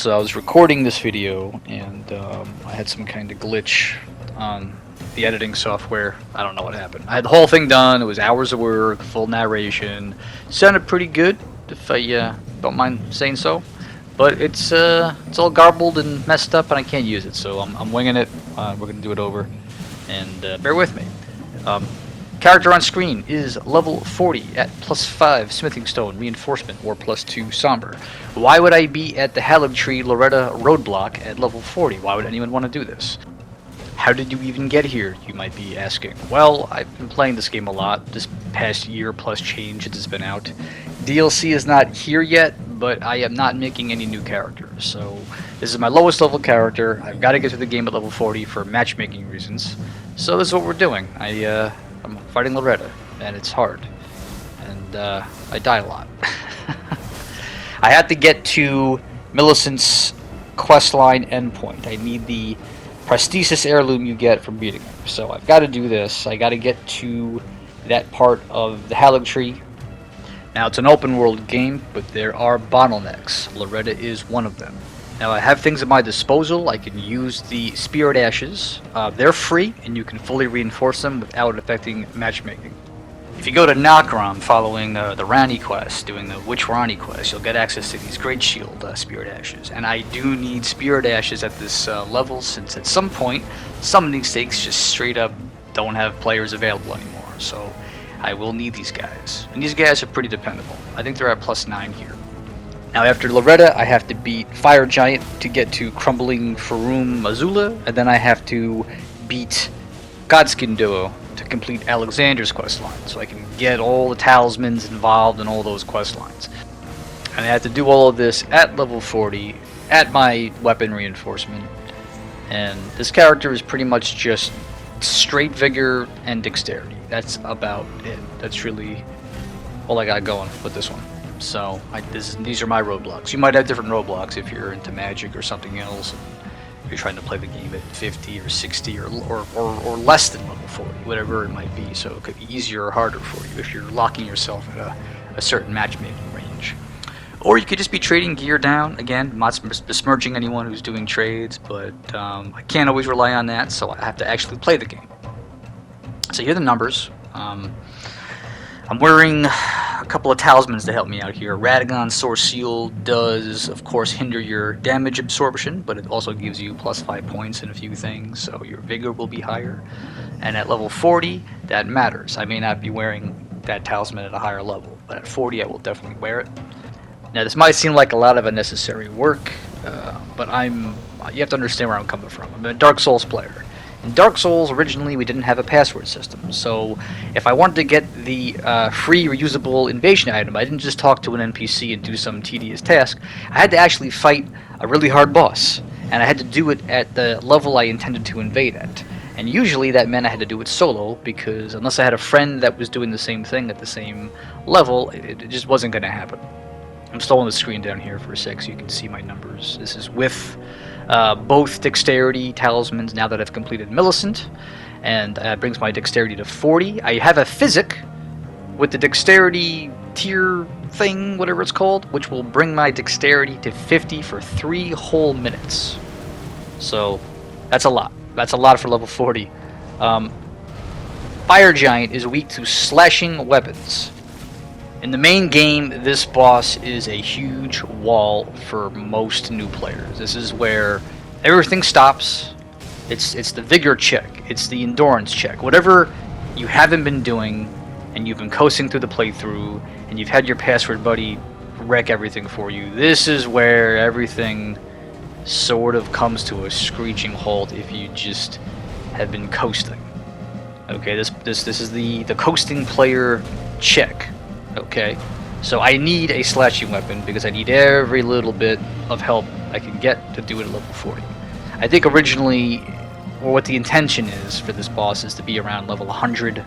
So I was recording this video and I had some kind of glitch on the editing software. I don't know what happened. I had the whole thing done. It was hours of work, full narration. Sounded pretty good, if I don't mind saying so. But it's all garbled and messed up, and I can't use it. So I'm winging it. We're gonna do it over, and bear with me. Character on screen is level 40 at +5 Smithing Stone Reinforcement or +2 Somber. Why would I be at the Haligtree Loretta roadblock at level 40? Why would anyone want to do this? How did you even get here, you might be asking? Well, I've been playing this game a lot, this past year plus change it has been out. DLC is not here yet, but I am not making any new characters, so this is my lowest level character. I've got to get to the game at level 40 for matchmaking reasons, so this is what we're doing. I'm fighting Loretta, and it's hard, and I die a lot. I have to get to Millicent's questline endpoint. I need the prosthesis heirloom you get from beating her, so I've got to do this. I got to get to that part of the Haligtree. Now, it's an open world game, but there are bottlenecks. Loretta is one of them. Now, I have things at my disposal. I can use the Spirit Ashes. They're free, and you can fully reinforce them without affecting matchmaking. If you go to Nokrom following the Ranni quest, doing the Witch Ranni quest, you'll get access to these Great Shield Spirit Ashes. And I do need Spirit Ashes at this level, since at some point, summoning stakes just straight up don't have players available anymore. So I will need these guys. And these guys are pretty dependable. I think they're at +9 here. Now, after Loretta, I have to beat Fire Giant to get to Crumbling Farum Azula, and then I have to beat Godskin Duo to complete Alexander's questline, so I can get all the talismans involved in all those questlines. And I have to do all of this at level 40, at my weapon reinforcement, and this character is pretty much just straight vigor and dexterity. That's about it. That's really all I got going with this one. So these are my roadblocks. You might have different roadblocks if you're into Magic or something else. If you're trying to play the game at 50 or 60 or less than level 40, whatever it might be. So it could be easier or harder for you if you're locking yourself at a certain matchmaking range. Or you could just be trading gear down. Again, I'm not besmirching anyone who's doing trades, but I can't always rely on that, so I have to actually play the game. So here are the numbers. I'm wearing a couple of talismans to help me out here. Radagon Source Seal does, of course, hinder your damage absorption, but it also gives you +5 points in a few things, so your vigor will be higher. And at level 40, that matters. I may not be wearing that talisman at a higher level, but at 40, I will definitely wear it. Now, this might seem like a lot of unnecessary work, but you have to understand where I'm coming from. I'm a Dark Souls player. In Dark Souls, originally, we didn't have a password system, so if I wanted to get the free reusable invasion item, I didn't just talk to an NPC and do some tedious task. I had to actually fight a really hard boss, and I had to do it at the level I intended to invade at. And usually that meant I had to do it solo, because unless I had a friend that was doing the same thing at the same level, it just wasn't going to happen. I'm slowing the screen down here for a sec so you can see my numbers. This is with both dexterity talismans now that I've completed Millicent, and brings my dexterity to 40. I have a physic with the dexterity tier thing, whatever it's called, which will bring my dexterity to 50 for 3 whole minutes. So that's a lot. That's a lot for level 40. Fire Giant is weak to slashing weapons. In the main game, this boss is a huge wall for most new players. This is where everything stops. It's the vigor check. It's the endurance check. Whatever you haven't been doing, and you've been coasting through the playthrough, and you've had your password buddy wreck everything for you, this is where everything sort of comes to a screeching halt if you just have been coasting. Okay, this is the coasting player check. Okay, so I need a slashing weapon because I need every little bit of help I can get to do it at level 40. I think originally, or what the intention is for this boss, is to be around level 100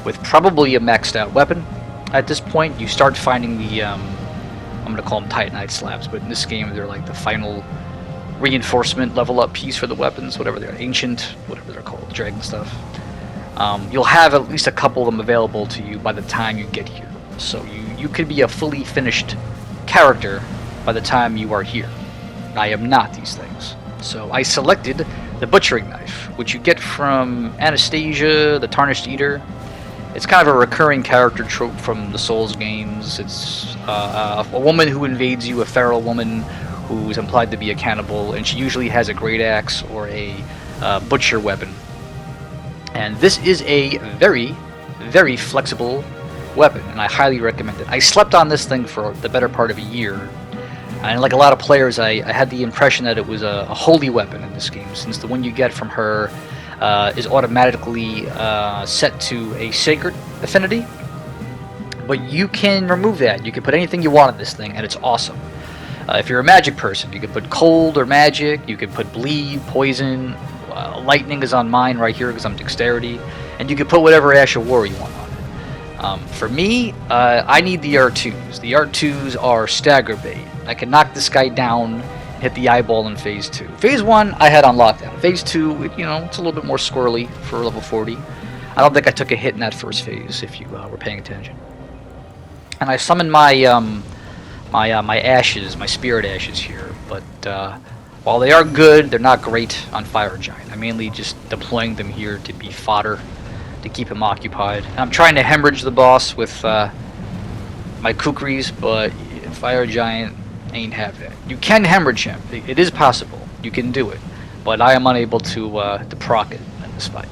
with probably a maxed out weapon. At this point, you start finding the, I'm going to call them Titanite slabs, but in this game they're like the final reinforcement level up piece for the weapons, whatever they're, ancient, whatever they're called, dragon stuff. You'll have at least a couple of them available to you by the time you get here. So you could be a fully finished character by the time you are here. I am not these things. So I selected the Butchering Knife, which you get from Anastasia, the Tarnished Eater. It's kind of a recurring character trope from the Souls games. It's a woman who invades you, a feral woman who's implied to be a cannibal, and she usually has a great axe or a butcher weapon. And this is a very, very flexible weapon, and I highly recommend it. I slept on this thing for the better part of a year, and like a lot of players, I had the impression that it was a holy weapon in this game, since the one you get from her is automatically set to a sacred affinity. But you can remove that. You can put anything you want in this thing, and it's awesome. If you're a magic person, you can put cold or magic, you can put bleed, poison, lightning is on mine right here because I'm dexterity, and you can put whatever Ash of War you want on it. For me, I need the R2s. The R2s are stagger bait. I can knock this guy down, hit the eyeball in Phase 2. Phase 1, I had on lockdown. Phase 2, it's a little bit more squirrely for level 40. I don't think I took a hit in that first phase, if you were paying attention. And I summoned my my ashes, my spirit ashes here, but while they are good, they're not great on Fire Giant. I'm mainly just deploying them here to be fodder, to keep him occupied. And I'm trying to hemorrhage the boss with my kukris, but Fire Giant ain't have that. You can hemorrhage him. It is possible. You can do it, but I am unable to proc it in this fight.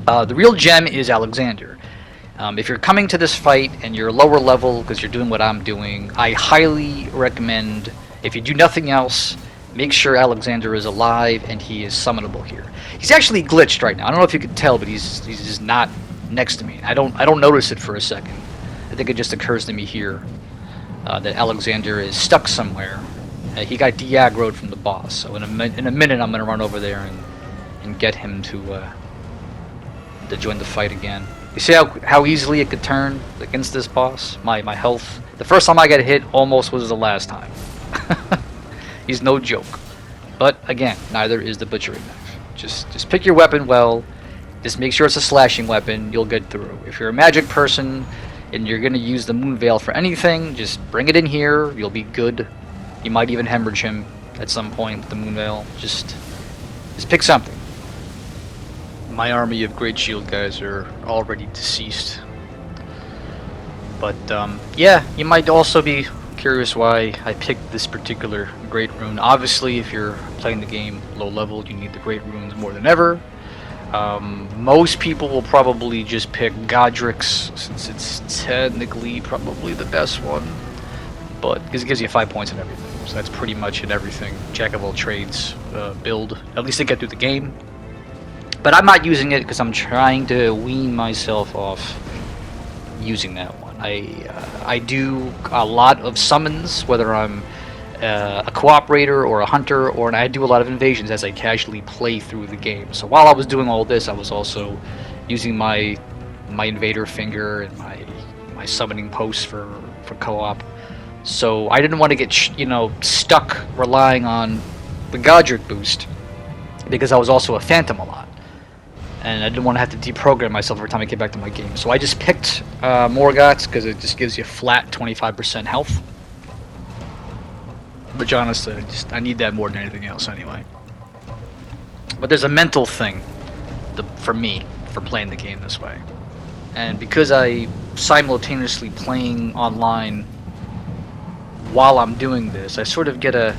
The real gem is Alexander. If you're coming to this fight and you're lower level because you're doing what I'm doing, I highly recommend, if you do nothing else, make sure Alexander is alive and he is summonable here. He's actually glitched right now. I don't know if you can tell, but he's just not next to me. I don't notice it for a second. I think it just occurs to me here that Alexander is stuck somewhere. He got de-aggroed from the boss, so in a minute I'm gonna run over there and get him to join the fight again. You see how easily it could turn against this boss? My health. The first time I got hit almost was the last time. He's no joke. But again, neither is the Butchering Knife. Just pick your weapon well. Just make sure it's a slashing weapon. You'll get through. If you're a magic person and you're gonna use the Moon Veil for anything, just bring it in here. You'll be good. You might even hemorrhage him at some point with the Moon Veil. Just pick something. My army of Great Shield guys are already deceased. But yeah, you might also be curious why I picked this particular Great Rune. Obviously, if you're playing the game low level, you need the Great Runes more than ever. Most people will probably just pick Godric's, since it's technically probably the best one. But because it gives you 5 points in everything, so that's pretty much in everything. Jack of all trades build, at least to get through the game. But I'm not using it because I'm trying to wean myself off using that one. I do a lot of summons, whether I'm a cooperator or a hunter, and I do a lot of invasions as I casually play through the game. So while I was doing all this, I was also using my invader finger and my summoning posts for co-op. So I didn't want to get stuck relying on the Godric boost, because I was also a phantom a lot. And I didn't want to have to deprogram myself every time I get back to my game. So I just picked Morgoth's because it just gives you flat 25% health. But honestly, I need that more than anything else anyway. But there's a mental thing for me for playing the game this way. And because I simultaneously playing online while I'm doing this, I sort of get a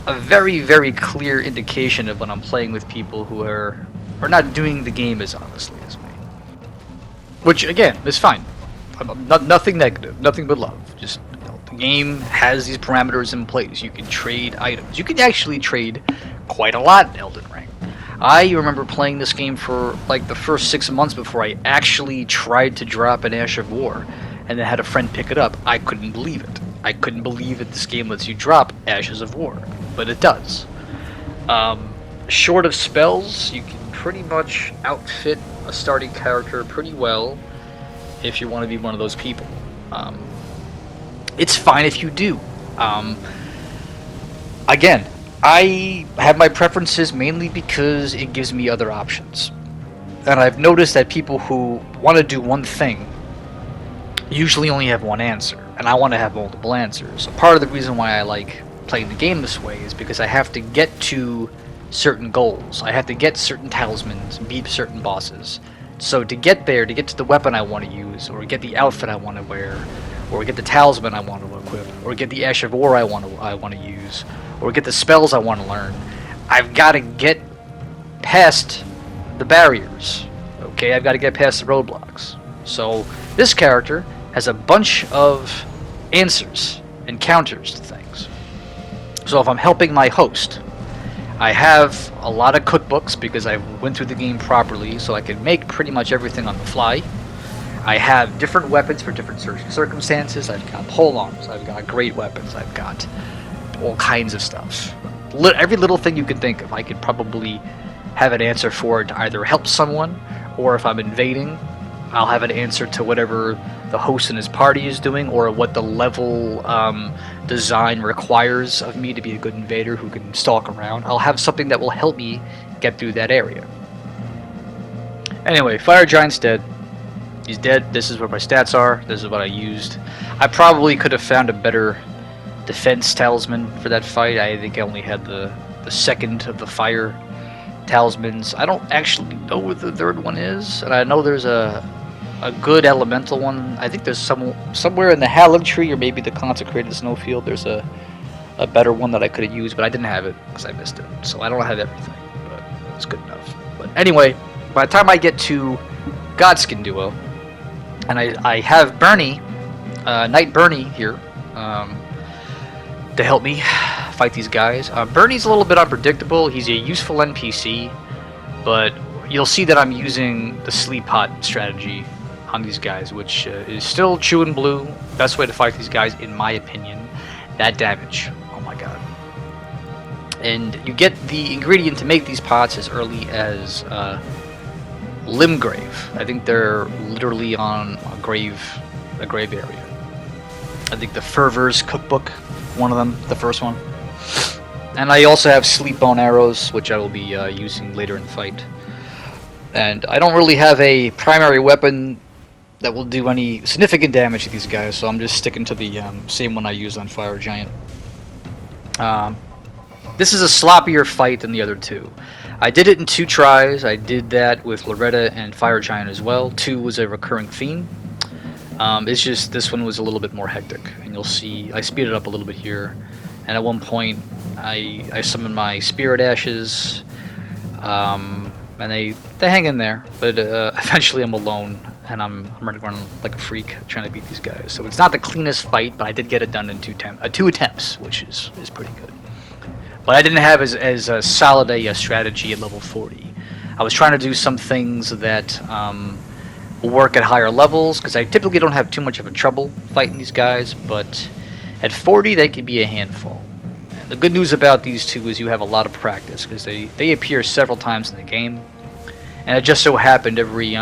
very, very clear indication of when I'm playing with people who are not doing the game as honestly as me. Which, again, is fine. Nothing negative, nothing but love. Just, the game has these parameters in place. You can trade items. You can actually trade quite a lot in Elden Ring. I remember playing this game for, like, the first 6 months before I actually tried to drop an Ash of War, and then had a friend pick it up. I couldn't believe it. I couldn't believe that this game lets you drop Ashes of War, but it does. Short of spells, you can pretty much outfit a starting character pretty well if you want to be one of those people. It's fine if you do. Again, I have my preferences mainly because it gives me other options. And I've noticed that people who want to do one thing usually only have one answer, and I want to have multiple answers. So part of the reason why I like playing the game this way is because I have to get to certain goals. I have to get certain talismans, beat certain bosses. So to get there, to get to the weapon I want to use, or get the outfit I want to wear, or get the talisman I want to equip, or get the Ash of War I want to use, or get the spells I want to learn, I've got to get past the barriers. Okay, I've got to get past the roadblocks. So this character has a bunch of answers and counters to things. So if I'm helping my host, I have a lot of cookbooks because I went through the game properly, so I can make pretty much everything on the fly. I have different weapons for different circumstances. I've got polearms, I've got great weapons, I've got all kinds of stuff. Every little thing you can think of, I could probably have an answer for it to either help someone, or if I'm invading, I'll have an answer to whatever the host and his party is doing, or what the level design requires of me to be a good invader who can stalk around. I'll have something that will help me get through that area. Anyway, Fire Giant's dead. He's dead. This is where my stats are. This is what I used. I probably could have found a better defense talisman for that fight. I think I only had the second of the fire talismans. I don't actually know what the third one is, and I know there's a good elemental one. I think there's somewhere in the Hallig Tree, or maybe the Consecrated Snowfield, there's a better one that I could have used, but I didn't have it because I missed it. So I don't have everything, but it's good enough. But anyway, by the time I get to Godskin Duo, and I have Bernie, Knight Bernie here, to help me fight these guys. Bernie's a little bit unpredictable. He's a useful NPC, but you'll see that I'm using the Sleep Pot strategy on these guys, which is still chewing blue. Best way to fight these guys, in my opinion. That damage. Oh my god. And you get the ingredient to make these pots as early as Limgrave. I think they're literally on a grave area. I think the Fervor's cookbook, one of them, the first one. And I also have Sleep Bone arrows, which I will be using later in the fight. And I don't really have a primary weapon that will do any significant damage to these guys, so I'm just sticking to the same one I used on Fire Giant. This is a sloppier fight than the other two. I did it in 2 tries. I did that with Loretta and Fire Giant as well. 2 was a recurring theme. It's just this one was a little bit more hectic, and you'll see I speed it up a little bit here. And at one point, I summoned my Spirit Ashes, and they hang in there. But eventually, I'm alone, and I'm running around like a freak trying to beat these guys. So it's not the cleanest fight, but I did get it done in 2 attempts, which is pretty good. But I didn't have as solid a strategy at level 40. I was trying to do some things that work at higher levels, because I typically don't have too much of a trouble fighting these guys, but at 40 they can be a handful. And the good news about these two is you have a lot of practice, because they appear several times in the game, and it just so happened every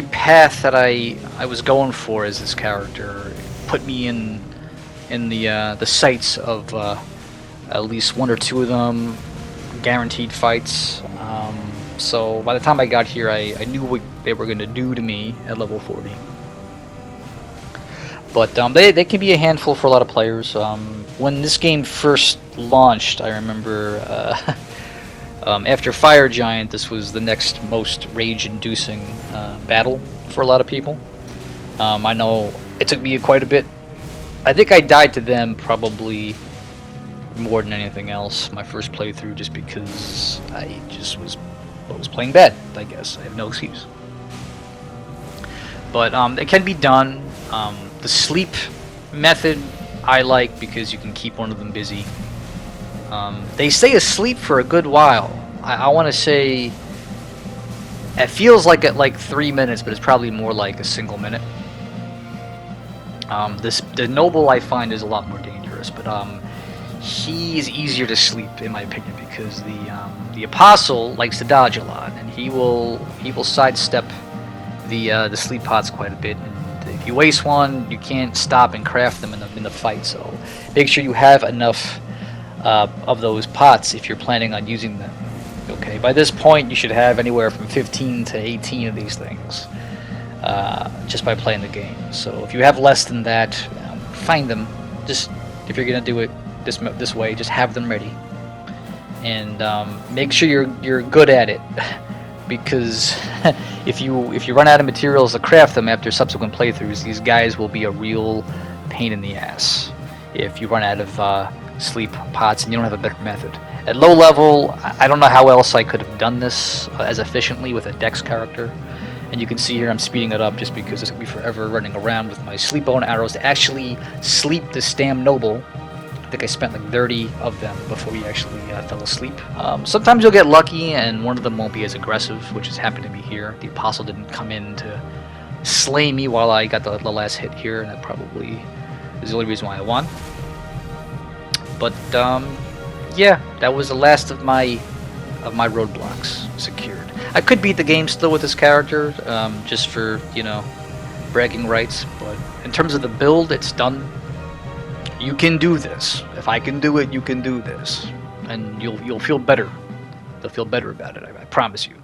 path that I was going for as this character put me in the sights of at least 1 or 2 of them guaranteed fights. So by the time I got here, I knew what they were going to do to me at level 40. But they can be a handful for a lot of players. When this game first launched, I remember after Fire Giant, this was the next most rage-inducing battle for a lot of people. I know it took me quite a bit. I think I died to them probably more than anything else my first playthrough, just because I just was playing bad, I guess. I have no excuse. But it can be done. The sleep method I like because you can keep one of them busy. They stay asleep for a good while. I want to say it feels like at like 3 minutes, but it's probably more like a single minute. The noble I find is a lot more dangerous, but he is easier to sleep in my opinion, because the apostle likes to dodge a lot, and he will sidestep the sleep pots quite a bit. And if you waste one, you can't stop and craft them in the fight. So make sure you have enough of those pots if you're planning on using them. Okay, by this point you should have anywhere from 15 to 18 of these things just by playing the game. So if you have less than that, find them. Just if you're gonna do it this way, just have them ready, and make sure you're good at it, because if you run out of materials to craft them after subsequent playthroughs, these guys will be a real pain in the ass. If you run out of sleep pots and you don't have a better method. At low level, I don't know how else I could have done this as efficiently with a Dex character. And you can see here I'm speeding it up just because it's going to be forever running around with my sleep bone arrows to actually sleep the Stam Noble. I think I spent like 30 of them before he actually fell asleep. Sometimes you'll get lucky and one of them won't be as aggressive, which has happened to me here. The Apostle didn't come in to slay me while I got the last hit here, and that probably is the only reason why I won. But yeah, that was the last of my roadblocks secured. I could beat the game still with this character, just for, you know, bragging rights, but in terms of the build, it's done. You can do this. If I can do it, you can do this. And you'll feel better. You'll feel better about it, I promise you.